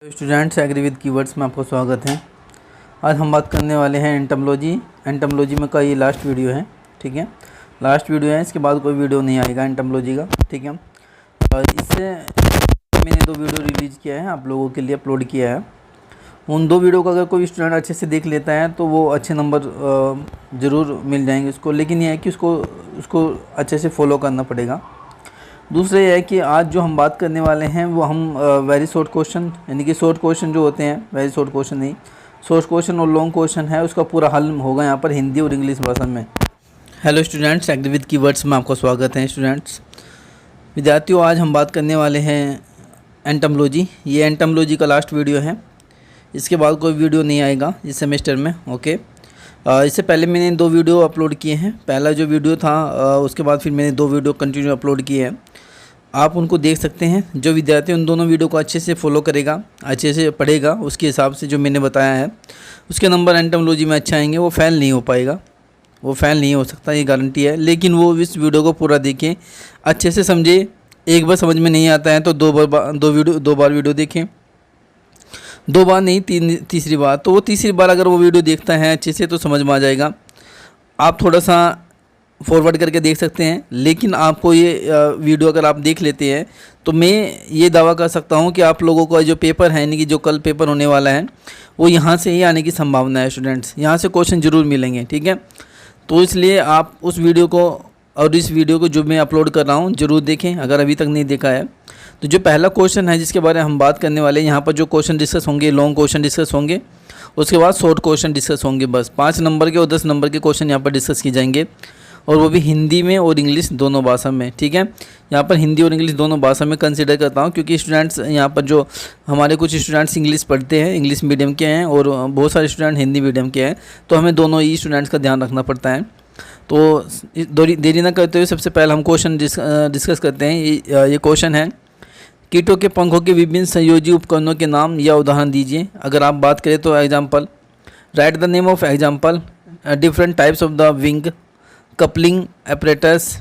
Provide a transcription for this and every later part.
Students agri with keywords में आपका स्वागत है। आज हम बात करने वाले हैं एंटमोलॉजी में का ये लास्ट वीडियो है। ठीक है, लास्ट वीडियो है, इसके बाद कोई वीडियो नहीं आएगा एंटमोलॉजी का। ठीक है, इससे मैंने 2 वीडियो रिलीज़ किया है, आप लोगों के लिए अपलोड किया है। उन 2 वीडियो को अगर कोई स्टूडेंट अच्छे से देख लेता है तो वो अच्छे नंबर ज़रूर मिल जाएंगे उसको, लेकिन यह है कि उसको अच्छे से फॉलो करना पड़ेगा। दूसरा ये है कि आज जो हम बात करने वाले हैं वो हम वेरी शॉर्ट क्वेश्चन, यानी कि शॉर्ट क्वेश्चन जो होते हैं, वेरी शॉर्ट क्वेश्चन नहीं, शॉर्ट क्वेश्चन और लॉन्ग क्वेश्चन है, उसका पूरा हल होगा यहाँ पर हिंदी और इंग्लिश भाषा में। Hello students, agri with keywords में आपका स्वागत है। स्टूडेंट्स, विद्यार्थियों, आज हम बात करने वाले हैं एंटमोलॉजी। ये एंटमोलॉजी का लास्ट वीडियो है, इसके बाद कोई वीडियो नहीं आएगा इस सेमेस्टर में। ओके, इससे पहले मैंने 2 वीडियो अपलोड किए हैं। पहला जो वीडियो था उसके बाद फिर मैंने 2 वीडियो कंटिन्यू अपलोड किए हैं, आप उनको देख सकते हैं। जो विद्यार्थी उन दोनों वीडियो को अच्छे से फॉलो करेगा, अच्छे से पढ़ेगा, उसके हिसाब से जो मैंने बताया है, उसके नंबर एंटमोलॉजी में अच्छा आएंगे। वो फेल नहीं हो पाएगा, वो फेल नहीं हो सकता, ये गारंटी है। लेकिन वो इस वीडियो को पूरा देखें, अच्छे से समझे। एक बार समझ में नहीं आता है तो 2 बार वीडियो देखें, 2 बार नहीं, तीसरी बार। तो वो तीसरी बार अगर वो वीडियो देखता है अच्छे से तो समझ में आ जाएगा। आप थोड़ा सा फॉरवर्ड करके देख सकते हैं, लेकिन आपको ये वीडियो अगर आप देख लेते हैं तो मैं ये दावा कर सकता हूँ कि आप लोगों का जो पेपर है, यानी कि जो कल पेपर होने वाला है, वो यहाँ से ही आने की संभावना है। स्टूडेंट्स, यहाँ से क्वेश्चन ज़रूर मिलेंगे। ठीक है, तो इसलिए आप उस वीडियो को और इस वीडियो को जो मैं अपलोड कर रहा हूँ ज़रूर देखें, अगर अभी तक नहीं देखा है। तो जो पहला क्वेश्चन है जिसके बारे में हम बात करने वाले हैं, यहाँ पर जो क्वेश्चन डिस्कस होंगे, लॉन्ग क्वेश्चन डिस्कस होंगे, उसके बाद शॉर्ट क्वेश्चन डिस्कस होंगे। बस 5 नंबर के और 10 नंबर के क्वेश्चन यहाँ पर डिस्कस किए जाएंगे, और वो भी हिंदी में और इंग्लिश दोनों भाषा में। ठीक है, यहाँ पर हिंदी और इंग्लिश दोनों भाषा में कंसिडर करता हूँ, क्योंकि स्टूडेंट्स यहाँ पर जो हमारे कुछ स्टूडेंट्स इंग्लिश पढ़ते हैं, इंग्लिश मीडियम के हैं, और बहुत सारे स्टूडेंट हिंदी मीडियम के हैं, तो हमें दोनों ही स्टूडेंट्स का ध्यान रखना पड़ता है। तो देरी ना करते हुए सबसे पहले हम क्वेश्चन डिस्कस करते हैं। ये क्वेश्चन है, कीटों के पंखों के विभिन्न संयोजी उपकरणों के नाम या उदाहरण दीजिए। अगर आप बात करें तो example, right the name of example, different types of the wing, coupling apparatus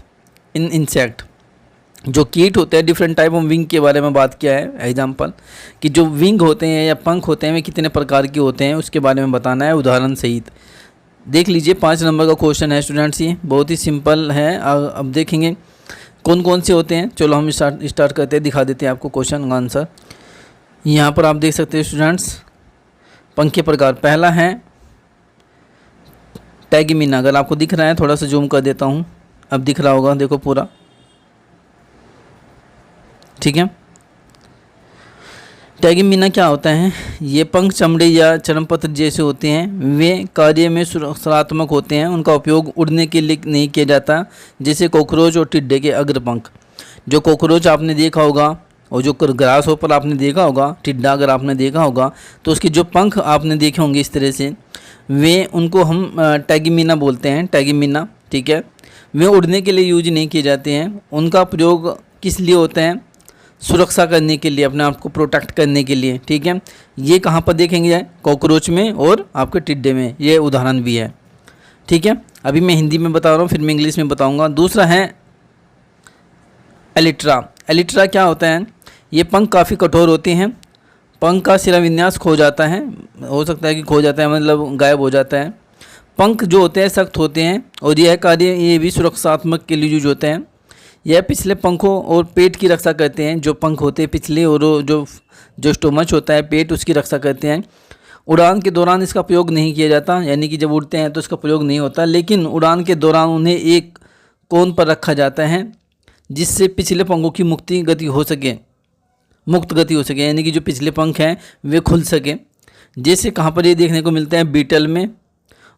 in insect. जो कीट होते हैं, डिफरेंट टाइप ऑफ विंग के बारे में बात किया है। एग्जाम्पल कि जो विंग होते हैं या पंख होते हैं वे कितने प्रकार के होते हैं, उसके बारे में बताना है उदाहरण सहित। देख लीजिए, 5 नंबर का क्वेश्चन है स्टूडेंट्स, ये बहुत ही सिंपल है। अब देखेंगे कौन कौन से होते हैं। चलो हम स्टार्ट करते हैं, दिखा देते हैं आपको क्वेश्चन का आंसर। यहाँ पर आप देख सकते हैं स्टूडेंट्स, पंख के प्रकार। पहला है टैगिमिना। अगर आपको दिख रहा है, थोड़ा सा जूम कर देता हूँ, अब दिख रहा होगा, देखो पूरा। ठीक है, टैगिमिना क्या होता है? ये पंख चमड़े या चर्मपत्र जैसे होते हैं, वे कार्य में सुरक्षात्मक होते हैं, उनका उपयोग उड़ने के लिए नहीं किया जाता, जैसे कॉकरोच और टिड्डे के अग्रपंख। जो कॉकरोच आपने देखा होगा और जो ग्रास होपर आपने देखा होगा, टिड्डा अगर आपने देखा होगा, तो उसके जो पंख आपने देखे होंगे इस तरह से, वे उनको हम टैगिमिना बोलते हैं, टैगिमिना। ठीक है, वे उड़ने के लिए यूज नहीं किए जाते हैं। उनका प्रयोग किस लिए होता है? सुरक्षा करने के लिए, अपने आप को प्रोटेक्ट करने के लिए। ठीक है, ये कहाँ पर देखेंगे? कॉकरोच में और आपके टिड्डे में, ये उदाहरण भी है। ठीक है, अभी मैं हिंदी में बता रहा हूँ, फिर मैं इंग्लिश में बताऊँगा। दूसरा है एलिट्रा। एलिट्रा क्या होता है? ये पंख काफ़ी कठोर होते हैं, पंख का शिराविन्यास खो जाता है, हो सकता है कि खो जाता है मतलब गायब हो जाता है। पंख जो होते हैं सख्त होते हैं, और यह कार्य ये भी सुरक्षात्मक के लिए यूज होते हैं। यह पिछले पंखों और पेट की रक्षा करते हैं। जो पंख होते हैं पिछले, और जो स्टोमच होता है पेट, उसकी रक्षा करते हैं। उड़ान के दौरान इसका प्रयोग नहीं किया जाता, यानी कि जब उड़ते हैं तो इसका प्रयोग नहीं होता, लेकिन उड़ान के दौरान उन्हें एक कोन पर रखा जाता है, जिससे पिछले पंखों की मुक्त गति हो सके, यानी कि जो पिछले पंख हैं वे खुल सके। जैसे कहाँ पर ये देखने को मिलते हैं? बीटल में।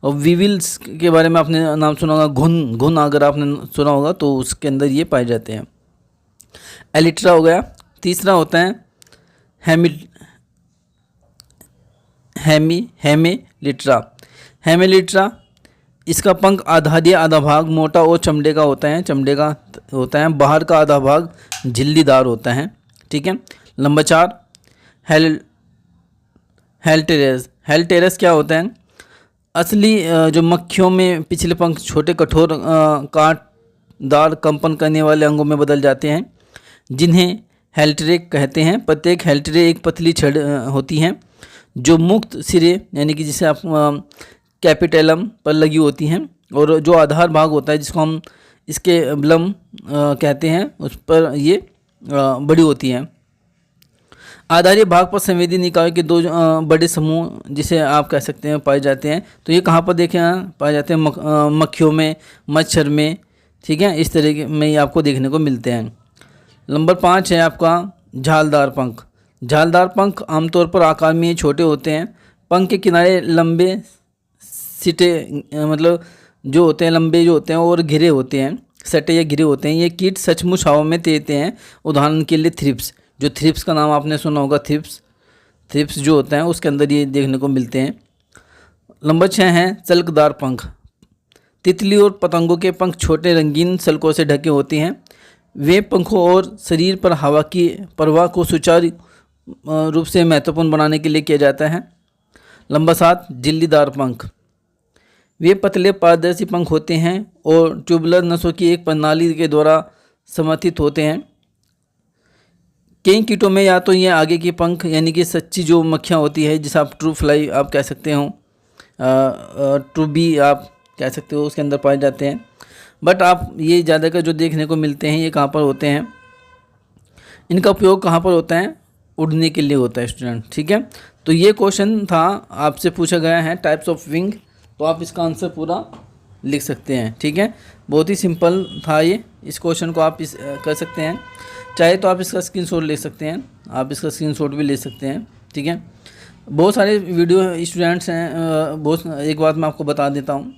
और वीविल्स के बारे में आपने नाम सुना होगा, घुन अगर आपने सुना होगा तो उसके अंदर ये पाए जाते हैं। एलिट्रा हो गया। तीसरा होता है हेमिलिट्रा। हेमिलिट्रा, इसका पंख आधा भाग मोटा और चमड़े का होता है, बाहर का आधा भाग झिल्लीदार होता है। ठीक है, नंबर 4 हेल्टेरस। हेल्टेरस क्या होता है? असली जो मक्खियों में पिछले पंख छोटे कठोर कांटदार कंपन करने वाले अंगों में बदल जाते हैं, जिन्हें हेल्ट्रे कहते हैं। प्रत्येक हेल्ट्रे एक पतली छड़ होती हैं जो मुक्त सिरे यानी कि जिसे आप कैपिटेलम पर लगी होती हैं, और जो आधार भाग होता है जिसको हम इसके ब्लम कहते हैं उस पर ये बड़ी होती हैं। आधारी भाग पर संवेदी निकाय के दो बड़े समूह जिसे आप कह सकते हैं पाए जाते हैं। तो ये कहाँ पर देखे पाए जाते हैं? मक्खियों में, मच्छर में, ठीक है, इस तरह में ये आपको देखने को मिलते हैं। नंबर 5 है आपका झालदार पंख। झालदार पंख आमतौर पर आकार में छोटे होते हैं। पंख के किनारे लंबे सिटे मतलब जो होते हैं लंबे जो होते हैं और घिरे होते हैं, सटे या घिरे होते हैं। ये कीट सचमुच हवा में तैरते हैं। उदाहरण के लिए थ्रिप्स, जो थ्रिप्स का नाम आपने सुना होगा, थ्रिप्स जो होता है उसके अंदर ये देखने को मिलते हैं। नंबर 6 है चल्कदार पंख। तितली और पतंगों के पंख छोटे रंगीन सल्कों से ढके होते हैं। वे पंखों और शरीर पर हवा की प्रवाह को सुचारू रूप से महत्वपूर्ण बनाने के लिए किया जाता है। नंबर 7 झिल्लीदार पंख। वे पतले पारदर्शी पंख होते हैं और ट्यूबुलर नसों की एक प्रणाली के द्वारा समर्थित होते हैं। कई कीटों में या तो ये आगे के पंख यानी कि सच्ची जो मक्खियाँ होती है जिसे आप ट्रू फ्लाई आप कह सकते हो, ट्रू बी आप कह सकते हो, उसके अंदर पाए जाते हैं। बट आप ये ज़्यादातर जो देखने को मिलते हैं ये कहाँ पर होते हैं? इनका उपयोग कहाँ पर होता है? उड़ने के लिए होता है स्टूडेंट, ठीक है। तो ये क्वेश्चन था, आपसे पूछा गया है टाइप्स ऑफ विंग, तो आप इसका आंसर पूरा लिख सकते हैं, ठीक है। बहुत ही सिंपल था ये, इस क्वेश्चन को आप कर सकते हैं। चाहे तो आप इसका स्क्रीनशॉट ले सकते हैं, आप इसका स्क्रीनशॉट भी ले सकते हैं, ठीक है। बहुत सारे वीडियो स्टूडेंट्स हैं, एक बात मैं आपको बता देता हूँ,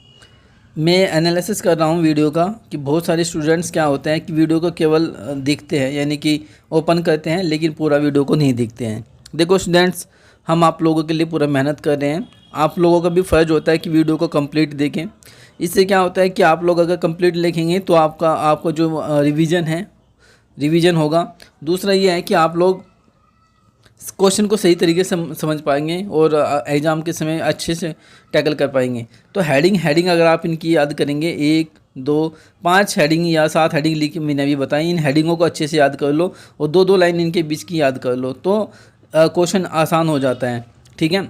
मैं एनालिसिस कर रहा हूँ वीडियो का कि बहुत सारे स्टूडेंट्स क्या होते हैं कि वीडियो को केवल देखते हैं यानी कि ओपन करते हैं लेकिन पूरा वीडियो को नहीं देखते हैं। देखो स्टूडेंट्स, हम आप लोगों के लिए पूरा मेहनत कर रहे हैं, आप लोगों का भी फ़र्ज़ होता है कि वीडियो को कंप्लीट देखें। इससे क्या होता है कि आप लोग अगर कंप्लीट देखेंगे तो आपका जो रिवीजन होगा। दूसरा ये है कि आप लोग क्वेश्चन को सही तरीके से समझ पाएंगे और एग्ज़ाम के समय अच्छे से टैकल कर पाएंगे। तो हेडिंग अगर आप इनकी याद करेंगे, 1 2 5 हेडिंग या 7 हेडिंग लिखी मैंने अभी बताई, इन हेडिंगों को अच्छे से याद कर लो और 2-2 लाइन इनके बीच की याद कर लो तो क्वेश्चन आसान हो जाता है, ठीक है।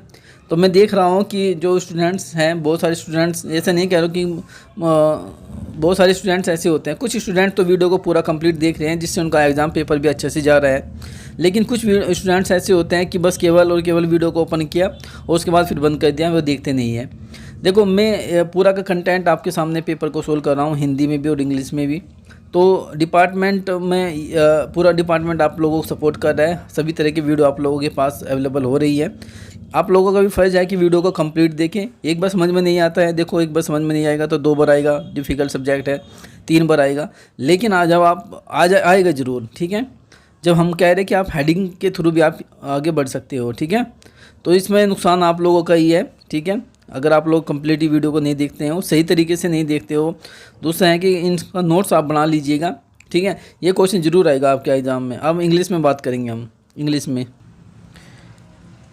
तो मैं देख रहा हूँ कि जो स्टूडेंट्स हैं, बहुत सारे स्टूडेंट्स, ऐसा नहीं कह रहा हूँ कि बहुत सारे स्टूडेंट्स ऐसे होते हैं, कुछ स्टूडेंट तो वीडियो को पूरा कंप्लीट देख रहे हैं जिससे उनका एग्ज़ाम पेपर भी अच्छे से जा रहा है। लेकिन कुछ स्टूडेंट्स ऐसे होते हैं कि बस केवल और केवल वीडियो को ओपन किया और उसके बाद फिर बंद कर दिया, वो देखते नहीं है। देखो, मैं पूरा का कंटेंट आपके सामने पेपर को सोल्व कर रहा हूँ, हिंदी में भी और इंग्लिश में भी। तो डिपार्टमेंट में पूरा डिपार्टमेंट आप लोगों को सपोर्ट कर रहा है, सभी तरह की वीडियो आप लोगों के पास अवेलेबल हो रही है। आप लोगों का भी फ़र्ज़ है कि वीडियो को कंप्लीट देखें। एक बार समझ में नहीं आता है, देखो एक बार समझ में नहीं आएगा तो 2 बार आएगा, डिफ़िकल्ट सब्जेक्ट है 3 बार आएगा, लेकिन जब आप आएगा ज़रूर, ठीक है। जब हम कह रहे हैं कि आप हेडिंग के थ्रू भी आप आगे बढ़ सकते हो, ठीक है। तो इसमें नुकसान आप लोगों का ही है, ठीक है, अगर आप लोग कंप्लीट वीडियो को नहीं देखते हो, सही तरीके से नहीं देखते हो। दूसरा है कि इनका नोट्स आप बना लीजिएगा, ठीक है। ये क्वेश्चन ज़रूर आएगा आपके एग्ज़ाम में। अब इंग्लिश में बात करेंगे हम।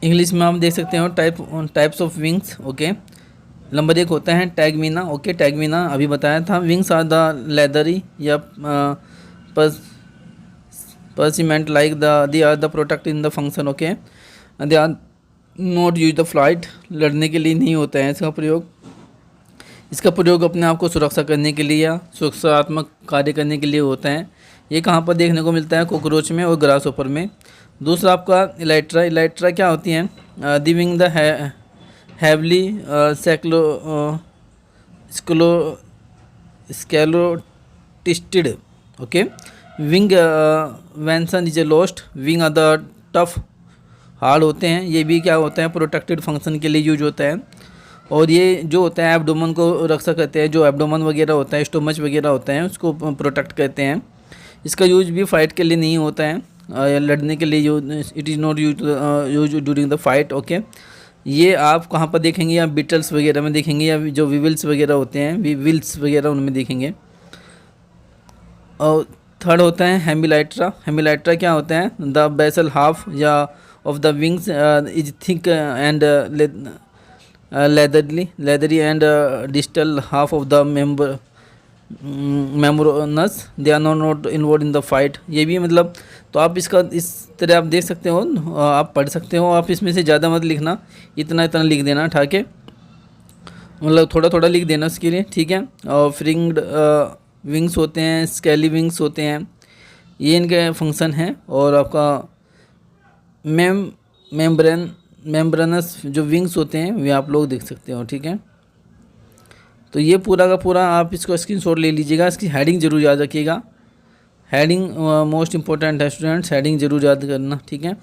इंग्लिश में हम देख सकते हो types of wings, okay. Number 1 होता है टैगमीना, ओके। टैगमीना अभी बताया था। विंग्स आर द लेदरी या parchment like they are the protect in the function, okay. They are not use the flight, लड़ने के लिए नहीं होता है इसका प्रयोग। इसका प्रयोग अपने आप को सुरक्षा करने के लिए या सुरक्षात्मक कार्य करने के लिए होता है। ये कहाँ पर देखने को मिलता है? कॉकरोच में और ग्रासहोपर में। दूसरा आपका इलाइट्रा क्या होती हैं? The wing the heavily sclerotised, okay. Wing venation is a lost, wing are the tough, hard होते हैं। ये भी क्या होता है? प्रोटेक्टेड फंक्शन के लिए यूज होता है। और ये जो होता है एब्डोमन को रक्षा करते हैं, जो एब्डोमन वगैरह होता है, स्टोमच वगैरह होता है, उसको प्रोटेक्ट करते हैं। इसका यूज भी फाइट के लिए नहीं होता है, लड़ने के लिए it is not use during the fight, okay. ये आप कहाँ पर देखेंगे? या बीटल्स वगैरह में देखेंगे, या जो विविल्स वगैरह होते हैं, विविल्स वगैरह उनमें देखेंगे। और थर्ड होता है हेमिलाइट्रा। हेमिलाइट्रा क्या होता है? द बेसल हाफ या of the wings is thick and leathery and distal half of the membranous, they are not involve in the fight, ये भी मतलब, तो आप इसका इस तरह आप देख सकते हो, आप पढ़ सकते हो। आप इसमें से ज़्यादा मत लिखना, इतना इतना लिख देना ठाके, मतलब थोड़ा थोड़ा लिख देना उसके लिए, ठीक है। और फ्रिंग्ड विंग्स होते हैं, स्केली विंग्स होते हैं, ये इनके फंक्शन हैं। और आपका मेम्ब्रेनस जो विंग्स होते हैं वे आप लोग देख सकते हो, ठीक है। तो ये पूरा का पूरा आप इसको स्क्रीनशॉट ले लीजिएगा, इसकी हेडिंग जरूर याद रखिएगा, हेडिंग मोस्ट इंपॉर्टेंट है स्टूडेंट्स, हेडिंग जरूर याद करना, ठीक है।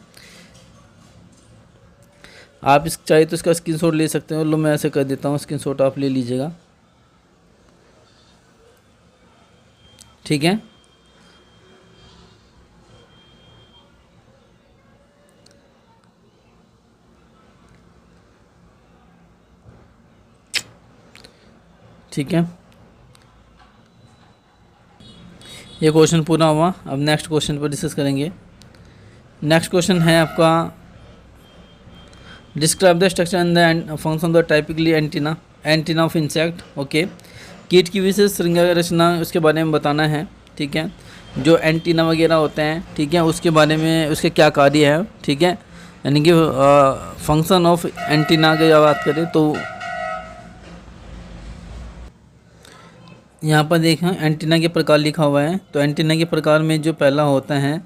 आप इस चाहे तो इसका स्क्रीनशॉट ले सकते हो, लो मैं ऐसे कर देता हूँ, स्क्रीनशॉट आप ले लीजिएगा, ठीक है। ठीक है, ये क्वेश्चन पूरा हुआ। अब नेक्स्ट क्वेश्चन पर डिस्कस करेंगे। नेक्स्ट क्वेश्चन है आपका, describe the structure and the function the typically antenna, antenna of insect. Okay, कीट की विशेष श्रृंखला रचना उसके बारे में बताना है, ठीक है। जो एंटीना वगैरह होते हैं, ठीक है, उसके बारे में, उसके क्या कार्य है, ठीक है। यानी कि फंक्शन ऑफ एंटीना की बात करें तो यहाँ पर देखें एंटीना के प्रकार लिखा हुआ है। तो एंटीना के प्रकार में जो पहला होता है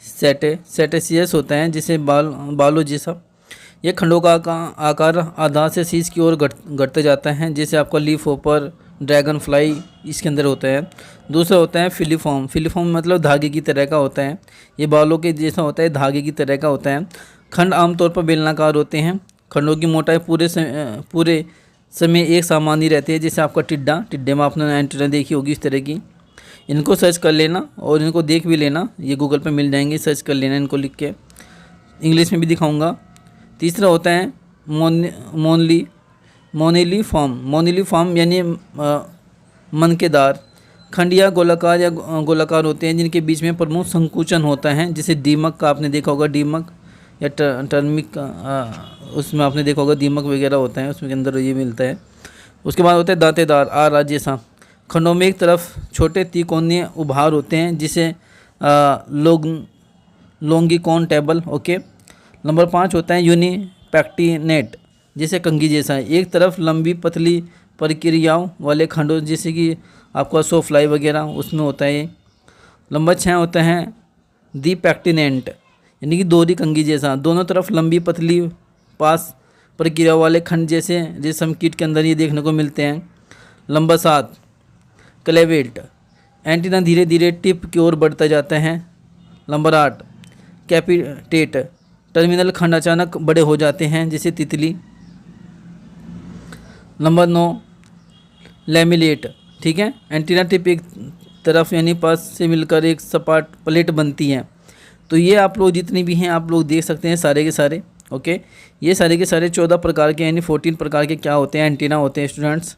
सेटेसियस होता है, जिसे बालों जैसा, ये खंडों का आकार आधार से शीश की ओर घटते जाता है, जैसे आपका लीफ होपर, ड्रैगन फ्लाई इसके अंदर होता है। दूसरा होता है फिलीफॉर्म, फिलीफॉर्म मतलब धागे की तरह का होता है, ये बालों के जैसा होता है, धागे की तरह का होता है। खंड आमतौर पर बेलनाकार होते हैं, खंडों की मोटाई पूरे समय एक सामान्य रहती है, जैसे आपका टिड्डे में आपने एंटीना देखी होगी इस तरह की। इनको सर्च कर लेना और इनको देख भी लेना, ये गूगल पे मिल जाएंगे, सर्च कर लेना इनको लिख के, इंग्लिश में भी दिखाऊंगा। तीसरा होता है मोनेली फॉर्म यानी मनकेदार, खंड या गोलाकार होते हैं, जिनके बीच में प्रमुख संकुचन होता है, जैसे दीमक का आपने देखा होगा, दीमक या टर्मिक उसमें आपने देखा होगा दीमक वगैरह होता है, उसमें के अंदर ये मिलता है। उसके बाद होता है दांतेदार, आरा जैसा, खंडों में एक तरफ छोटे त्रिकोणीय उभार होते हैं, जिसे लोंगिकॉन टेबल। ओके, नंबर 5 होता है यूनिपैक्टिनेट, जैसे कंघी जैसा है, एक तरफ लंबी पतली प्रक्रियाओं वाले खंडों, जैसे कि आपका सो फ्लाई वगैरह उसमें होता है। नंबर 6 होता है दीपैक्टिनेंट, यानी कि दोहरी कंघी जैसा, दोनों तरफ लंबी पतली पास प्रक्रिया वाले खंड, जैसे रेशम कीट के अंदर ये देखने को मिलते हैं। नंबर 7 क्लेवेट, एंटीना धीरे धीरे टिप की ओर बढ़ता जाता है। नंबर 8 कैपिटेट, टर्मिनल खंड अचानक बड़े हो जाते हैं, जैसे तितली। नंबर 9 लैमिलेट, ठीक है, एंटीना टिप एक तरफ यानी पास से मिलकर एक सपाट प्लेट बनती है। तो ये आप लोग जितने भी हैं आप लोग देख सकते हैं सारे के सारे। ओके, ये सारे के सारे 14 प्रकार के यानी 14 प्रकार के क्या होते हैं, एंटीना होते हैं स्टूडेंट्स,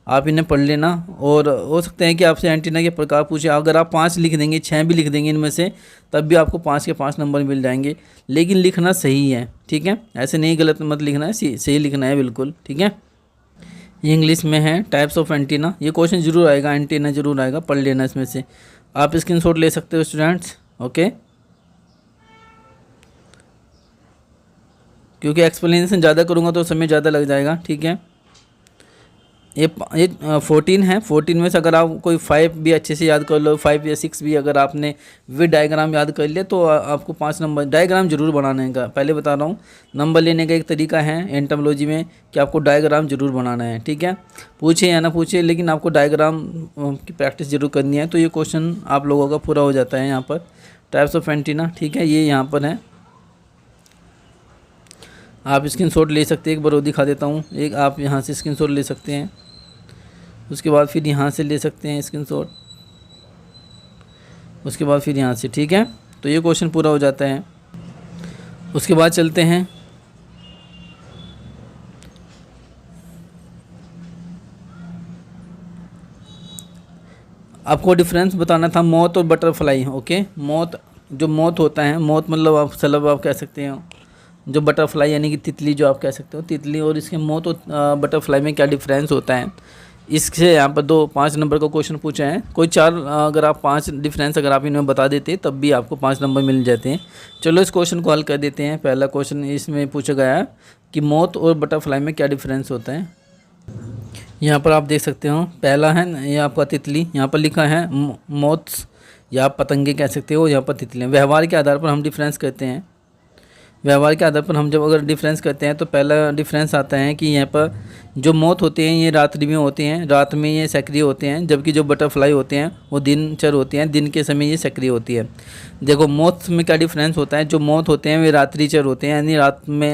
आप इन्हें पढ़ लेना। और हो सकता है कि आपसे एंटीना के प्रकार पूछे, अगर आप 5 लिख देंगे, 6 भी लिख देंगे इनमें से, तब भी आपको 5 के 5 नंबर मिल जाएंगे, लेकिन लिखना सही है, ठीक है, ऐसे नहीं गलत मत लिखना है, सही लिखना है बिल्कुल, ठीक है। ये इंग्लिश में है टाइप्स ऑफ एंटीना, ये क्वेश्चन जरूर आएगा, एंटीना जरूर आएगा, पढ़ लेना इसमें से, आप स्क्रीनशॉट ले सकते हो स्टूडेंट्स। ओके, क्योंकि एक्सप्लेनेशन ज़्यादा करूँगा तो समय ज़्यादा लग जाएगा, ठीक है। ये 14 है, 14 में से अगर आप कोई 5 भी अच्छे से याद कर लो, 5 या 6 भी अगर आपने विद डायग्राम याद कर लिया तो आपको 5 नंबर। डायग्राम जरूर बनाने का, पहले बता रहा हूँ, नंबर लेने का एक तरीका है एंटोमोलॉजी में कि आपको डायग्राम जरूर बनाना है, ठीक है, पूछे या ना पूछे, लेकिन आपको डायग्राम की प्रैक्टिस जरूर करनी है। तो ये क्वेश्चन आप लोगों का पूरा हो जाता है यहाँ पर, टाइप्स ऑफ एंटीना, ठीक है, ये यहाँ पर है, आप स्क्रीनशॉट ले सकते हैं, एक बार वो दिखा देता हूँ, एक आप यहाँ से स्क्रीनशॉट ले सकते हैं, उसके बाद फिर यहाँ से ले सकते हैं स्क्रीनशॉट, उसके बाद फिर यहाँ से, ठीक है। तो ये क्वेश्चन पूरा हो जाता है। उसके बाद चलते हैं, आपको डिफरेंस बताना था मोथ और बटरफ्लाई। ओके, मोथ, जो मोथ होता है, मोथ मतलब आप सलब आप कह सकते हो, जो बटरफ्लाई यानी कि तितली जो आप कह सकते हो, तितली और इसके मोथ और बटरफ्लाई में क्या डिफरेंस होता है, इससे यहाँ पर 5 नंबर का क्वेश्चन पूछा है। कोई 4 अगर आप 5 डिफरेंस अगर आप इनमें बता देते तब भी आपको 5 नंबर मिल जाते हैं। चलो इस क्वेश्चन को हल कर देते हैं। पहला क्वेश्चन इसमें पूछा गया है कि मोथ और बटरफ्लाई में क्या डिफरेंस होता है। यहाँ पर आप देख सकते हो, पहला है ये आपका तितली, यहाँ पर लिखा है मोथ्स या आप पतंगे कह सकते हो, यहाँ पर तितलियाँ। व्यवहार के आधार पर हम डिफरेंस करते हैं। व्यवहार के आधार पर हम जब अगर डिफरेंस करते हैं तो पहला डिफरेंस आता है कि यहाँ पर जो मोथ होते हैं ये रात्रि में होते हैं, रात में ये सक्रिय होते हैं, जबकि जो बटरफ्लाई होते हैं वो दिनचर होते हैं, दिन के समय ये सक्रिय होती है। देखो मोथ में क्या डिफरेंस होता है, जो मोथ होते हैं वे रात्रिचर होते हैं, यानी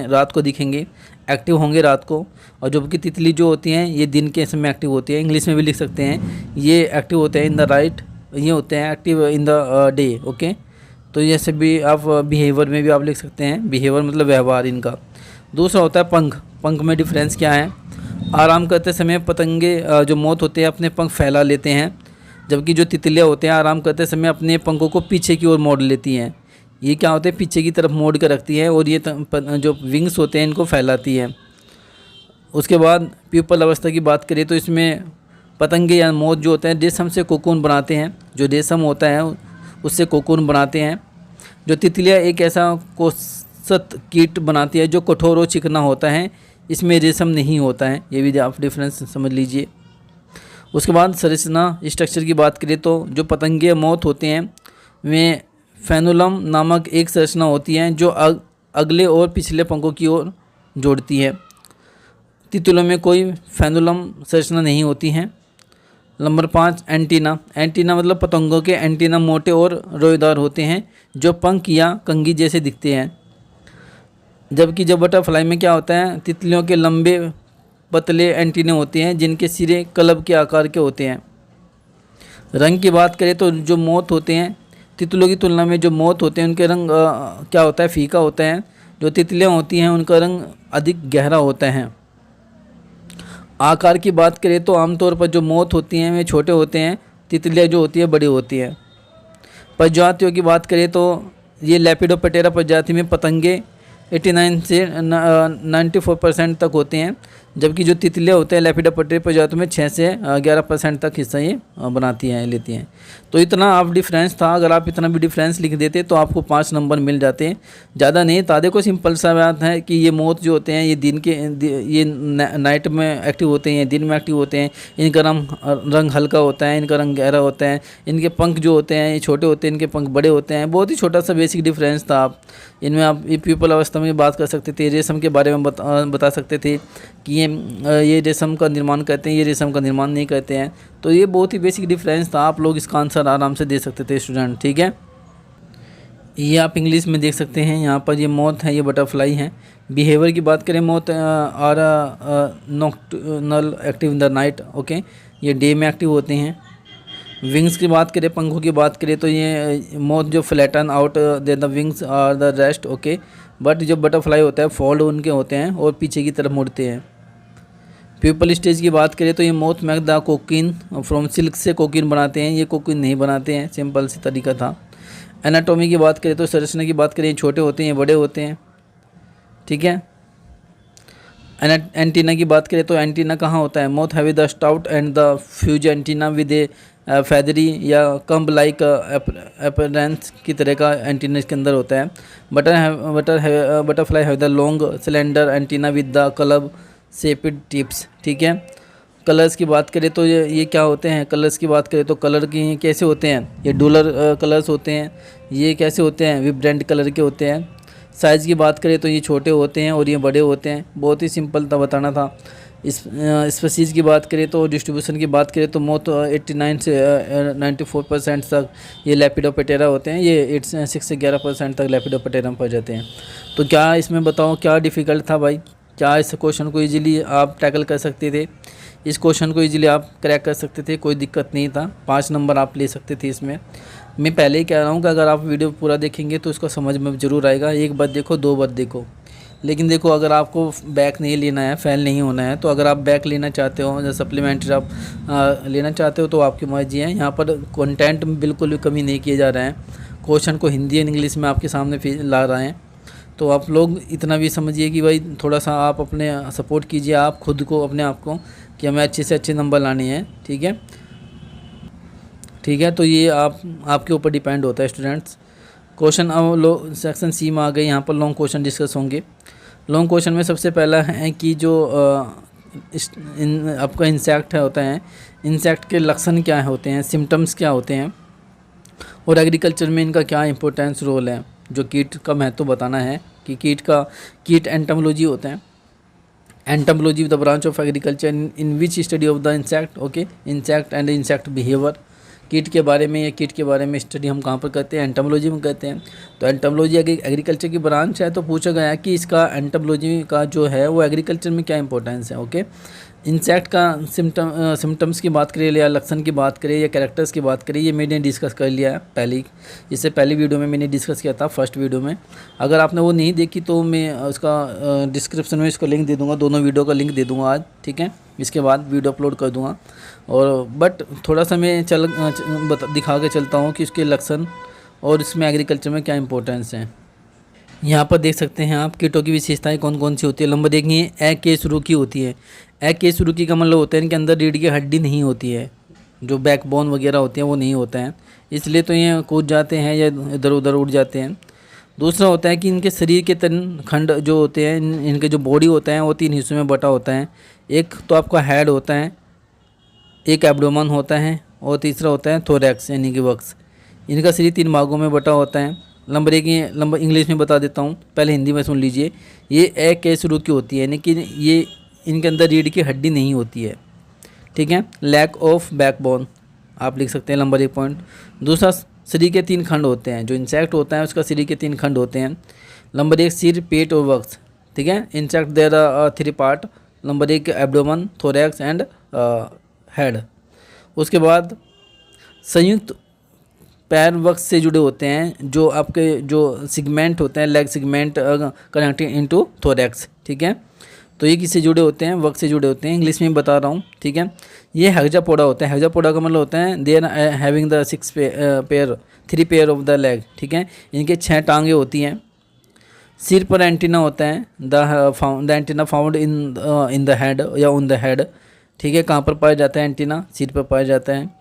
रात को दिखेंगे, एक्टिव होंगे रात को, और जबकि तितली जो होती हैं ये दिन के समय एक्टिव होती है। इंग्लिश में भी लिख सकते हैं, ये एक्टिव होते हैं इन द राइट, ये होते हैं active in the day. Okay, तो जैसे भी आप बिहेवियर में भी आप लिख सकते हैं, बिहेवियर मतलब व्यवहार इनका। दूसरा होता है पंख। पंख में डिफरेंस क्या है, आराम करते समय पतंगे जो मोथ होते हैं अपने पंख फैला लेते हैं, जबकि जो तितलियाँ होते हैं आराम करते समय अपने पंखों को पीछे की ओर मोड़ लेती हैं। ये क्या होते हैं, पीछे की तरफ मोड़ कर रखती है और ये जो विंग्स होते हैं इनको फैलाती है। उसके बाद प्यूपल अवस्था की बात करें तो इसमें पतंगे या मोथ जो होते हैं रेशम से कोकून बनाते हैं, जो रेशम होता है उससे कोकून बनाते हैं। जो तितलियाँ एक ऐसा कोसत कीट बनाती है जो कठोर और चिकना होता है, इसमें रेशम नहीं होता है। ये भी आप डिफरेंस समझ लीजिए। उसके बाद संरचना स्ट्रक्चर की बात करें तो जो पतंगे मोथ होते हैं वे फेनुलम नामक एक संरचना होती है जो अगले और पिछले पंखों की ओर जोड़ती है। तितलियों में कोई फेनुलम संरचना नहीं होती है। Number 5 antenna. एंटीना मतलब पतंगों के एंटीना मोटे और रोएदार होते हैं जो पंख या कंघी जैसे दिखते हैं, जबकि जब बटरफ्लाई में क्या होता है, तितलियों के लंबे पतले एंटीने होते हैं जिनके सिरे क्लब के आकार के होते हैं। रंग की बात करें तो जो मोथ होते हैं तितलियों की तुलना में जो मोथ होते हैं उनके रंग क्या होता है, फीका होता है। जो तितलियाँ होती हैं उनका रंग अधिक गहरा होता है। आकार की बात करें तो आमतौर पर जो मोथ होती हैं वे छोटे होते हैं, तितलियाँ जो होती है बड़ी होती हैं। प्रजातियों की बात करें तो ये लेपिडोप्टेरा प्रजाति में पतंगे 89 से 94% तक होते हैं, जबकि जो तितलियाँ होते हैं लेपिडोप्टेरा प्रजातियों में 6 से 11% तक हिस्सा ये बनाती हैं, लेती हैं। तो इतना आप डिफरेंस था, अगर आप इतना भी डिफरेंस लिख देते तो आपको 5 नंबर मिल जाते हैं, ज़्यादा नहीं था। देखो सिंपल सा बात है कि ये मोथ जो होते हैं ये ये नाइट में एक्टिव होते हैं, दिन में एक्टिव होते हैं। इनका रंग हल्का होता है, इनका रंग गहरा होता है। इनके पंख जो होते हैं ये छोटे होते हैं, इनके पंख बड़े होते हैं। बहुत ही छोटा सा बेसिक डिफरेंस था। आप इनमें आप प्यूपल अवस्था में बात कर सकते थे, रेशम के बारे में बता सकते थे कि ये रेशम का निर्माण करते हैं, ये रेशम का निर्माण नहीं करते हैं। तो ये बहुत ही बेसिक डिफरेंस था, आप लोग इसका आंसर आराम से दे सकते थे स्टूडेंट। ठीक है, ये आप इंग्लिश में देख सकते हैं। यहाँ पर ये मोथ है, ये बटरफ्लाई है। बिहेवियर की बात करें, moth are nocturnal active in the night. Okay, ये डे में एक्टिव होते हैं। विंग्स की बात करें, पंखों की बात करें तो ये मोथ जो flatten out their the wings are the rest. Okay, but जो बटरफ्लाई होता है फोल्ड उनके होते हैं और पीछे की तरफ मुड़ते हैं। प्यूपल स्टेज की बात करें तो ये moth make the cocaine from silk से कोकीन बनाते हैं, ये कोकीन नहीं बनाते हैं। सिंपल सी तरीका था। एनाटॉमी की बात करें तो संरचना की बात करें, छोटे होते हैं, बड़े होते हैं। ठीक है, एंटीना की बात करें तो एंटीना कहाँ होता है, moth have the stout and the fuse antenna with A feathery या कम्ब लाइक अपरेंस की तरह का एंटीना इसके अंदर होता है। Butterfly have the long cylinder antenna with the club shaped tips. ठीक है, कलर्स की बात करें तो ये क्या होते हैं, कलर्स की बात करें तो कलर की कैसे होते हैं, ये डुलर कलर्स होते हैं। ये कैसे होते हैं, विब्रेंट कलर के होते हैं। साइज़ की बात करें तो ये छोटे होते हैं और ये बड़े होते हैं। बहुत ही सिंपल था, बताना था। इस स्पीसीज़ की बात करें तो डिस्ट्रीब्यूशन की बात करें तो मोथ 89 से 94% तक ये लेपिडोप्टेरा होते हैं। ये 6 से 11% तक लेपिडोप्टेरा में पड़ जाते हैं। तो क्या इसमें बताओ क्या डिफ़िकल्ट था भाई, क्या इस क्वेश्चन को इजीली आप टैकल कर सकते थे, इस क्वेश्चन को इजीली आप क्रैक कर सकते थे, कोई दिक्कत नहीं था। 5 नंबर आप ले सकते थे इसमें। मैं पहले ही कह रहा हूँ कि अगर आप वीडियो पूरा देखेंगे तो इसको समझ में ज़रूर आएगा। एक बार देखो, 2 बार देखो। लेकिन देखो, अगर आपको बैक नहीं लेना है, फेल नहीं होना है, तो अगर आप बैक लेना चाहते हो या सप्लीमेंट्री आप लेना चाहते हो तो आपकी मर्जी है। यहाँ पर कंटेंट में बिल्कुल भी कमी नहीं किए जा रहे हैं। क्वेश्चन को हिंदी और इंग्लिश में आपके सामने ला रहे हैं। तो आप लोग इतना भी समझिए कि भाई थोड़ा सा आप अपने सपोर्ट कीजिए, आप खुद को, अपने आप को, कि हमें अच्छे से अच्छे नंबर लाने हैं। ठीक है, ठीक है। तो ये आपके ऊपर डिपेंड होता है स्टूडेंट्स। क्वेश्चन अब सेक्शन सी में आ गए। यहाँ पर लॉन्ग क्वेश्चन डिस्कस होंगे। लॉन्ग क्वेश्चन में सबसे पहला है कि जो आपका इंसेक्ट होता है, इंसेक्ट के लक्षण क्या होते हैं, सिम्टम्स क्या होते हैं, और एग्रीकल्चर में इनका क्या इंपॉर्टेंस रोल है। जो कीट का महत्व बताना है कि कीट एंटोमोलॉजी होते हैं। Entomology the branch of agriculture in which study of the insect, okay, insect and insect behaviour. कीट के बारे में या कीट के बारे में स्टडी हम कहाँ पर करते हैं, एंटोमोलॉजी में करते हैं। तो एंटोमोलॉजी एग्रीकल्चर की ब्रांच है। तो पूछा गया है कि इसका एंटोमोलॉजी का जो है वो एग्रीकल्चर में क्या इंपॉर्टेंस है। ओके, इंसेक्ट का सिम्टम्स की बात करें या लक्षण की बात करें या कैरेक्टर्स की बात करें, ये मैंने डिस्कस कर लिया है पहले, इससे पहली वीडियो में मैंने डिस्कस किया था, फर्स्ट वीडियो में। अगर आपने वो नहीं देखी तो मैं उसका डिस्क्रिप्शन में इसका लिंक दे दूँगा, दोनों वीडियो का लिंक दे दूँगा आज। ठीक है, इसके बाद वीडियो अपलोड कर दूँगा। और बट थोड़ा सा मैं दिखा के चलता हूँ कि उसके लक्षण और इसमें एग्रीकल्चर में क्या इंपॉर्टेंस है। यहाँ पर देख सकते हैं आप कीटों की विशेषताएं कौन कौन सी होती है। नंबर देखिए, एक के शुरू की होती है। एक के शुरू की का मतलब होता है इनके अंदर रीढ़ की हड्डी नहीं होती है, जो बैकबोन वगैरह होती है वो नहीं होता है, इसलिए तो ये कूद जाते हैं या इधर उधर उड़ जाते हैं। दूसरा होता है कि इनके शरीर के तन खंड जो होते हैं, इनके जो बॉडी होता है वो 3 हिस्सों में बटा होता है। एक तो आपका हेड होता है, एक एब्डोमेन होता है, और तीसरा होता है थोरैक्स यानी कि वक्स। इनका शरीर 3 भागों में बटा होता है। नंबर एक, ये नंबर इंग्लिश में बता देता हूँ, पहले हिंदी में सुन लीजिए। ये एक के शुरू की होती है, यानी कि ये इनके अंदर रीढ़ की हड्डी नहीं होती है। ठीक है, लैक ऑफ बैकबोन आप लिख सकते हैं नंबर 1 पॉइंट। दूसरा, शरीर के 3 खंड होते हैं। जो इंसेक्ट होता है उसका शरीर के 3 खंड होते हैं। नंबर 1 सिर, पेट और वक्स। ठीक है, insect there are 3 part. Number 1 abdomen, thorax and head. उसके बाद संयुक्त पैर वक्स से जुड़े होते हैं, जो आपके जो सिगमेंट होते हैं, leg segment connecting into thorax. ठीक है, तो ये किससे जुड़े होते हैं, वक्स से जुड़े होते हैं। इंग्लिश में बता रहा हूँ। ठीक है, ये हेक्सापोडा होता है। हेक्सापोडा का मतलब होता है they are having the 3 pair of the leg. ठीक है, इनके 6 टांगे होती हैं। सिर पर एंटीना होता है, the antenna found in the head या ऑन द हेड। ठीक है, कहाँ पर पाया जाता है एंटीना, सिर पर पाया जाता है।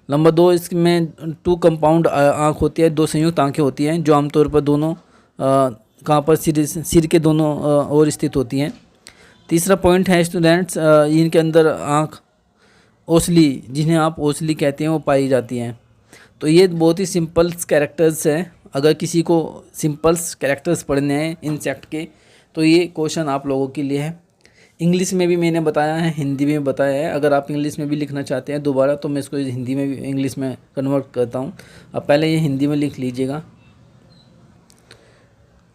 नंबर 2, इसमें 2 कंपाउंड आँख होती है, 2 संयुक्त आँखें होती हैं, जो आमतौर पर दोनों कहाँ पर सिर के दोनों ओर स्थित होती हैं। तीसरा पॉइंट है स्टूडेंट्स, इनके अंदर आँख ओसली, जिन्हें आप ओसली कहते हैं, वो पाई जाती हैं। तो ये बहुत ही सिंपल्स कैरेक्टर्स हैं। अगर किसी को सिंपल्स कैरेक्टर्स पढ़ने हैं इंसेक्ट के, तो ये क्वेश्चन आप लोगों के लिए है। इंग्लिश में भी मैंने बताया है, हिंदी में बताया है। अगर आप इंग्लिश में भी लिखना चाहते हैं दोबारा, तो मैं इसको हिंदी में भी इंग्लिश में कन्वर्ट करता हूँ। अब पहले ये हिंदी में लिख लीजिएगा।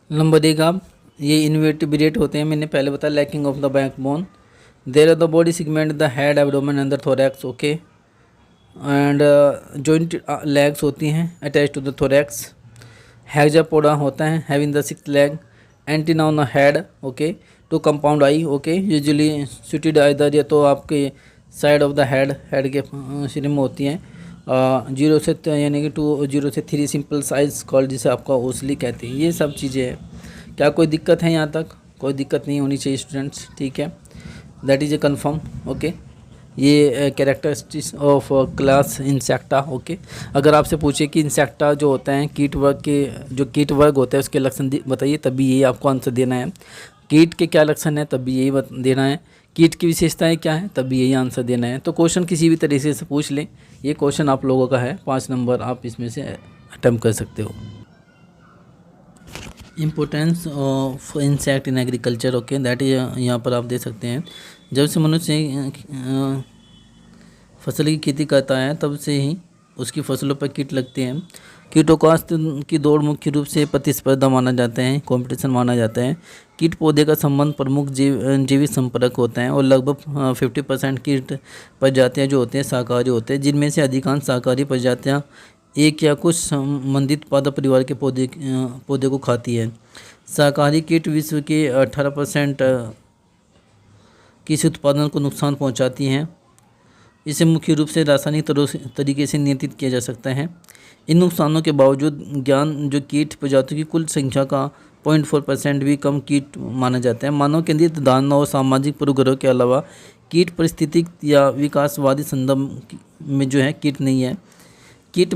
नंबर 1, आप ये इनवर्टिब्रेट होते हैं, मैंने पहले बताया, lacking of the backbone. There are the body segment, the head, abdomen and the thorax. Okay, and joint legs होती हैं attach to the thorax. Hexapoda होता है, having the 6 leg, antenna on the head. Okay, 2 compound eye. Okay, usually sited either, या तो आपके side of the head के सिरे में होती हैं। 0 से यानी कि 0 से 3 सिंपल साइज कॉल्ड, जिसे आपका ओसली कहते हैं। ये सब चीज़ें हैं। क्या कोई दिक्कत है यहाँ तक? कोई दिक्कत नहीं होनी चाहिए स्टूडेंट्स। ठीक है, that is a confirm. Okay, ये characteristics of class Insecta. Okay, अगर आपसे पूछे कि इंसेक्टा जो होता है कीट वर्ग के, जो कीट वर्ग होता है उसके लक्षण बताइए, तभी यही आपको आंसर देना है। कीट के क्या लक्षण है, तभी यही देना है। कीट की विशेषताएं क्या है, तभी यही आंसर देना है। तो क्वेश्चन किसी भी तरीके से पूछ लें, ये क्वेश्चन आप लोगों का है, 5 नंबर आप इसमें से अटेम्प्ट कर सकते हो। Importance of insect in agriculture. Okay, that is यहाँ पर आप देख सकते हैं, जब से मनुष्य फसल की खेती करता है तब से ही उसकी फसलों पर कीट लगते हैं। कीटों का की दौड़ मुख्य रूप से प्रतिस्पर्धा माना जाता है, कंपटीशन माना जाता है। कीट पौधे का संबंध प्रमुख जीवित संपर्क होता है, और लगभग 50% कीट प्रजातियाँ जो होते हैं शाकाहारी होते हैं, जिनमें से अधिकांश शाकाहारी प्रजातियाँ एक या कुछ संबंधित पादप परिवार के पौधे को खाती है। शाकाहारी कीट विश्व के 18% कृषि उत्पादन को नुकसान पहुंचाती हैं। इसे मुख्य रूप से रासायनिक तरीके से नियंत्रित किया जा सकता है। इन नुकसानों के बावजूद ज्ञान जो कीट प्रजातियों की कुल संख्या का 0.4% भी कम कीट माना जाता है। मानव केंद्रित धारणा और सामाजिक पूर्वाग्रह के अलावा कीट पारिस्थितिक या विकासवादी संदर्भ में जो है कीट नहीं है। कीट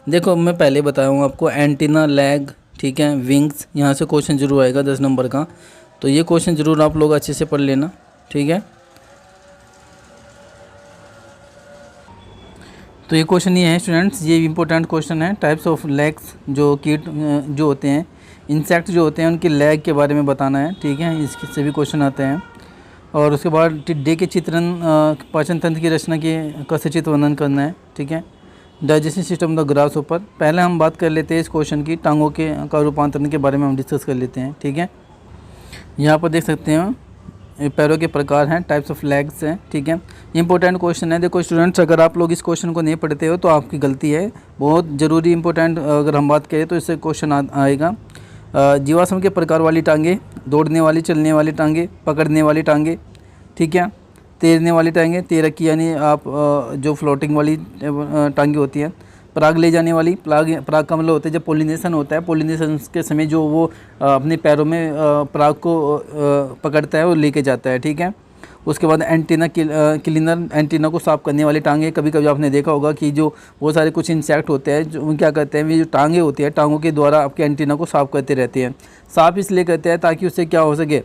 देखो, मैं पहले बताया हूँ आपको एंटीना, लैग, ठीक है, विंग्स, यहाँ से क्वेश्चन जरूर आएगा 10 नंबर का। तो ये क्वेश्चन जरूर आप लोग अच्छे से पढ़ लेना, ठीक है। तो ये क्वेश्चन ये है स्टूडेंट्स, ये इम्पोर्टेंट क्वेश्चन है। टाइप्स ऑफ लैग्स, जो कीट जो होते हैं, इंसेक्ट जो होते हैं, उनकी लैग के बारे में बताना है, ठीक है। इसके सभी क्वेश्चन आते हैं। और उसके बाद टिड्डे के चित्रण, पाचन तंत्र की रचना का सचित्र वर्णन करना है, ठीक है। डाइजेस्टिव सिस्टम द ग्रास ऊपर पहले हम बात कर लेते हैं इस क्वेश्चन की, टांगों के का रूपांतरण के बारे में हम डिस्कस कर लेते हैं, ठीक है। यहाँ पर देख सकते हैं पैरों के प्रकार हैं, टाइप्स ऑफ लेग्स हैं, ठीक है। इंपॉर्टेंट क्वेश्चन है। देखो स्टूडेंट्स, अगर आप लोग इस क्वेश्चन को नहीं पढ़ते हो तो आपकी गलती है। बहुत ज़रूरी इंपॉर्टेंट अगर हम बात करें तो इससे क्वेश्चन आएगा। जीवाश्म के प्रकार वाली टांगे, दौड़ने वाली, चलने वाली टांगे, पकड़ने वाली टांगे, ठीक है, तैरने वाली टांगे, तैरकी यानी आप जो फ्लोटिंग वाली टांगे होती हैं, पराग ले जाने वाली, पराग का मतलब होता है जब पोलिनेशन होता है, पोलिनेशन के समय जो वो अपने पैरों में पराग को पकड़ता है और लेके जाता है, ठीक है। उसके बाद एंटीना क्लीनर, एंटीना को साफ करने वाली टांगे। कभी कभी आपने देखा होगा कि जो वो सारे कुछ इंसेक्ट होते हैं जो क्या करते हैं, ये जो टांगे होती है, टांगों के द्वारा आपके एंटीना को साफ करते रहते हैं। साफ इसलिए करते हैं ताकि उससे क्या हो सके,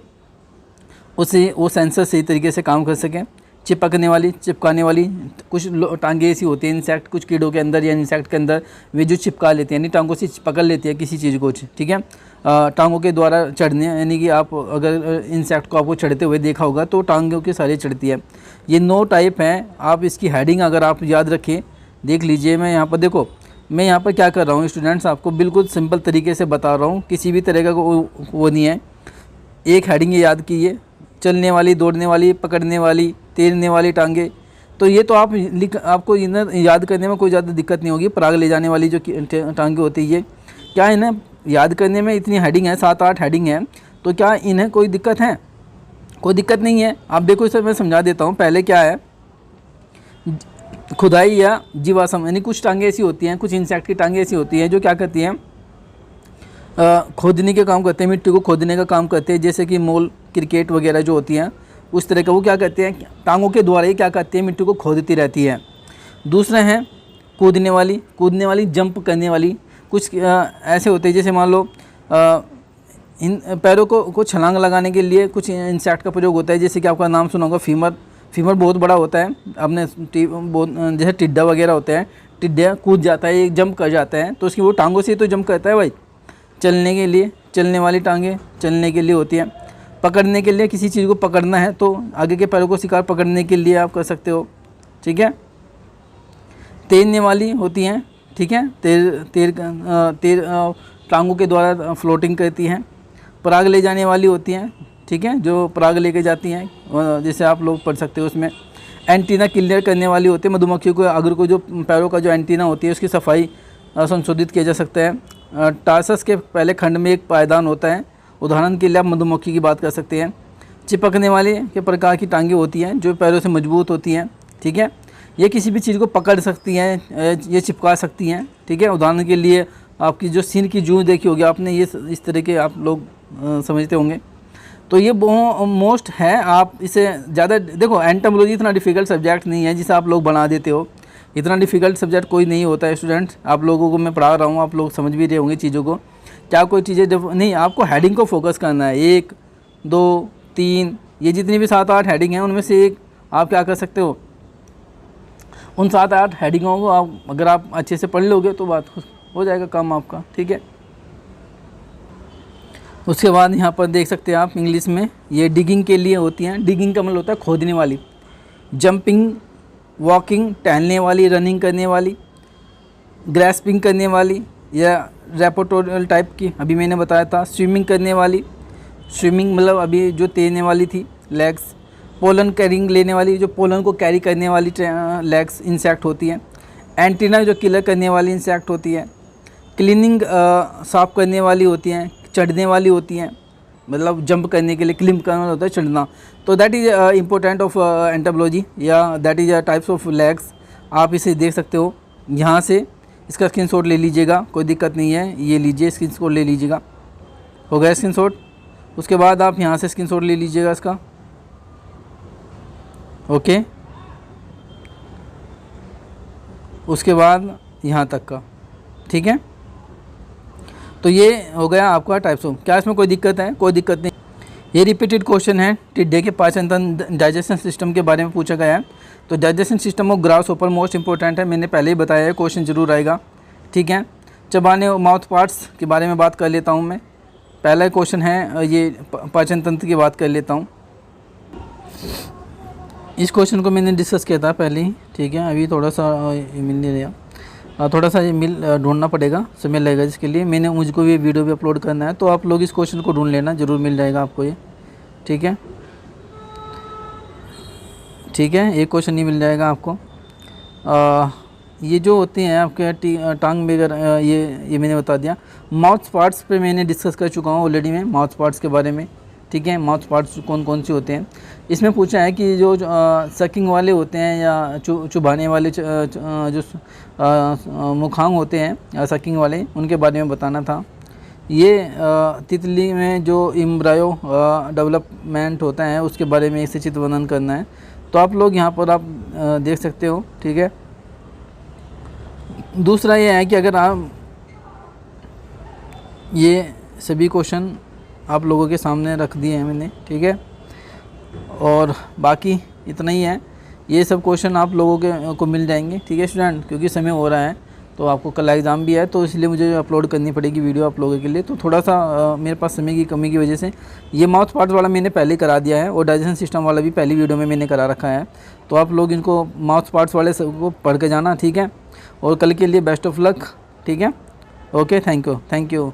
उससे वो सेंसर सही तरीके से काम कर सकें। चिपकने वाली, चिपकाने वाली, कुछ टांगे ऐसी होती हैं इंसेक्ट, कुछ कीड़ों के अंदर या इंसेक्ट के अंदर वे जो चिपका लेते हैं, यानी टांगों से पकड़ लेती है किसी चीज़ को, ठीक है। टांगों के द्वारा चढ़ने, यानी कि आप अगर इंसेक्ट को आपको चढ़ते हुए देखा होगा तो टांगों के सारे चढ़ती है। ये 9 टाइप हैं। आप इसकी हेडिंग अगर आप याद रखें, देख लीजिए, मैं यहाँ पर देखो, मैं यहाँ पर क्या कर रहा हूँ स्टूडेंट्स, आपको बिल्कुल सिंपल तरीके से बता रहा हूँ, किसी भी तरह का वो नहीं है। एक हेडिंग याद कीजिए, चलने वाली, दौड़ने वाली, पकड़ने वाली, तैरने वाली टांगे। तो ये तो आपको इन्हें याद करने में कोई ज़्यादा दिक्कत नहीं होगी। पराग ले जाने वाली जो टांगे होती है, ये क्या इन्हें याद करने में इतनी हेडिंग है, 7-8 हेडिंग है, तो क्या इन्हें कोई दिक्कत है? कोई दिक्कत नहीं है। आप देखो इसे मैं समझा देता हूँ। पहले क्या है, खुदाई या जीवाश्म, यानी कुछ टांगे ऐसी होती हैं, कुछ इंसेक्ट की टांगे ऐसी होती हैं जो क्या करती हैं, खोदने के काम करते हैं, मिट्टी को खोदने का काम करते हैं। जैसे कि मोल, क्रिकेट वगैरह जो होती हैं उस तरह का, वो क्या करते हैं, टांगों के द्वारा ही क्या करती है, मिट्टी को खोदती रहती है। दूसरा है कूदने वाली, जंप करने वाली। कुछ ऐसे होते हैं, जैसे मान लो इन पैरों को छलांग लगाने के लिए कुछ इंसेक्ट का प्रयोग होता है। जैसे कि आपका नाम सुना होगा फीमर बहुत बड़ा होता है। आपने जैसे टिड्डा वगैरह होते हैं, टिड्डा कूद जाता है, एक जंप कर जाता है, तो उसकी वो टांगों से तो जंप करता है भाई। चलने के लिए, चलने वाली टांगे चलने के लिए होती है। पकड़ने के लिए, किसी चीज़ को पकड़ना है तो आगे के पैरों को शिकार पकड़ने के लिए आप कर सकते हो, ठीक है। तैरने वाली होती हैं, ठीक है, टांगों के द्वारा फ्लोटिंग करती हैं। पराग ले जाने वाली होती हैं, ठीक है, जो पराग लेके जाती हैं, जैसे आप लोग पढ़ सकते हो उसमें। एंटीना क्लियर करने वाली होती है, मधुमक्खियों को अगर को जो पैरों का जो एंटीना होती है उसकी सफाई संशोधित किया जा सकता है। टार्सस के पहले खंड में एक पायदान होता है, उदाहरण के लिए आप मधुमक्खी की बात कर सकते हैं। चिपकने वाले के प्रकार की टांगें होती हैं जो पैरों से मजबूत होती हैं, ठीक है। ये किसी भी चीज़ को पकड़ सकती हैं, ये चिपका सकती हैं, ठीक है। उदाहरण के लिए आपकी जो सिर की जूं देखी होगी आपने, ये इस तरह के आप लोग समझते होंगे। तो ये मोस्ट है। आप इसे ज़्यादा देखो, एंटोमोलॉजी इतना डिफ़िकल्ट सब्जेक्ट नहीं है जिसे आप लोग बना देते हो। इतना डिफ़िकल्ट सब्जेक्ट कोई नहीं होता है स्टूडेंट्स। आप लोगों को मैं पढ़ा रहा हूँ, आप लोग समझ भी रहे होंगे चीज़ों को। क्या कोई चीज़ें नहीं, आपको हेडिंग को फोकस करना है। 1, 2, 3, ये जितनी भी 7-8 हेडिंग हैं उनमें से एक आप क्या कर सकते हो, उन 7-8 हेडिंगों को आप अगर आप अच्छे से पढ़ लोगे तो बात हो जाएगा काम आपका, ठीक है। उसके बाद यहाँ पर देख सकते हैं आप इंग्लिश में, ये डिगिंग के लिए होती हैं। डिगिंग का मतलब होता है खोदने वाली। जंपिंग, वॉकिंग, टहलने वाली, रनिंग करने वाली, ग्रैस्पिंग करने वाली या रेपोटोरियल टाइप की, अभी मैंने बताया था। स्विमिंग करने वाली, स्विमिंग मतलब अभी जो तैरने वाली थी, लेग्स। पोलन कैरिंग लेने वाली, जो पोलन को कैरी करने वाली लेग्स इंसेक्ट होती हैं। एंटीना जो किलर करने वाली इंसेक्ट होती है। क्लीनिंग साफ करने वाली होती हैं। चढ़ने वाली होती हैं, मतलब जंप करने के लिए क्लिम्ब करना होता है, चढ़ना। तो that is important of entomology, या that is types of legs. आप इसे देख सकते हो यहाँ से, इसका स्क्रीनशॉट ले लीजिएगा, कोई दिक्कत नहीं है। ये लीजिए, स्क्रीनशॉट ले लीजिएगा, हो गया स्क्रीनशॉट। उसके बाद आप यहाँ से स्क्रीनशॉट ले लीजिएगा इसका, ओके। उसके बाद यहाँ तक का, ठीक है। तो ये हो गया आपका टाइप्स ऑफ। क्या इसमें कोई दिक्कत है? कोई दिक्कत नहीं। ये रिपीटेड क्वेश्चन है। टिड्डे के पाचन तंत्र, डाइजेशन सिस्टम के बारे में पूछा गया है। तो डाइजेशन सिस्टम ऑफ ग्रास ऊपर मोस्ट इंपॉर्टेंट है, मैंने पहले ही बताया है, क्वेश्चन जरूर आएगा, ठीक है। चबाने माउथ पार्ट्स के बारे में बात कर लेता हूँ मैं। पहला क्वेश्चन है ये पाचन तंत्र की बात कर लेता हूँ। इस क्वेश्चन को मैंने डिस्कस किया था पहले ही, ठीक है। अभी थोड़ा सा मिल नहीं रहा, थोड़ा सा ये ढूंढना पड़ेगा, समय लगेगा जिसके लिए। मैंने मुझको भी वीडियो भी अपलोड करना है, तो आप लोग इस क्वेश्चन को ढूंढ लेना, ज़रूर मिल जाएगा आपको ये, ठीक है। ठीक है, एक क्वेश्चन नहीं मिल जाएगा आपको। ये जो होते हैं आपके टांग वगैरह, ये मैंने बता दिया। माउथ पार्ट्स पे मैंने डिस्कस कर चुका हूँ ऑलरेडी में, माउथ पार्ट्स के बारे में, ठीक है। माउथ पार्ट्स कौन कौन से होते हैं, इसमें पूछा है कि जो सकिंग वाले होते हैं या चुभाने वाले जो मुखांग होते हैं या सकिंग वाले, उनके बारे में बताना था। ये तितली में जो एम्ब्रायो डेवलपमेंट होता है उसके बारे में इसे चित्र वर्णन करना है। तो आप लोग यहाँ पर आप देख सकते हो, ठीक है। दूसरा ये है कि अगर आप ये सभी क्वेश्चन आप लोगों के सामने रख दिए हैं मैंने, ठीक है। और बाकी इतना ही है, ये सब क्वेश्चन आप लोगों को मिल जाएंगे, ठीक है स्टूडेंट, क्योंकि समय हो रहा है। तो आपको कल एग्ज़ाम भी है, तो इसलिए मुझे अपलोड करनी पड़ेगी वीडियो आप लोगों के लिए। तो थोड़ा सा मेरे पास समय की कमी की वजह से ये माउथ पार्ट्स वाला मैंने पहले करा दिया है और डाइजेशन सिस्टम वाला भी पहली वीडियो में मैंने करा रखा है। तो आप लोग इनको माउथ पार्ट्स वाले सबको पढ़ के जाना, ठीक है। और कल के लिए बेस्ट ऑफ लक, ठीक है। Okay, thank you.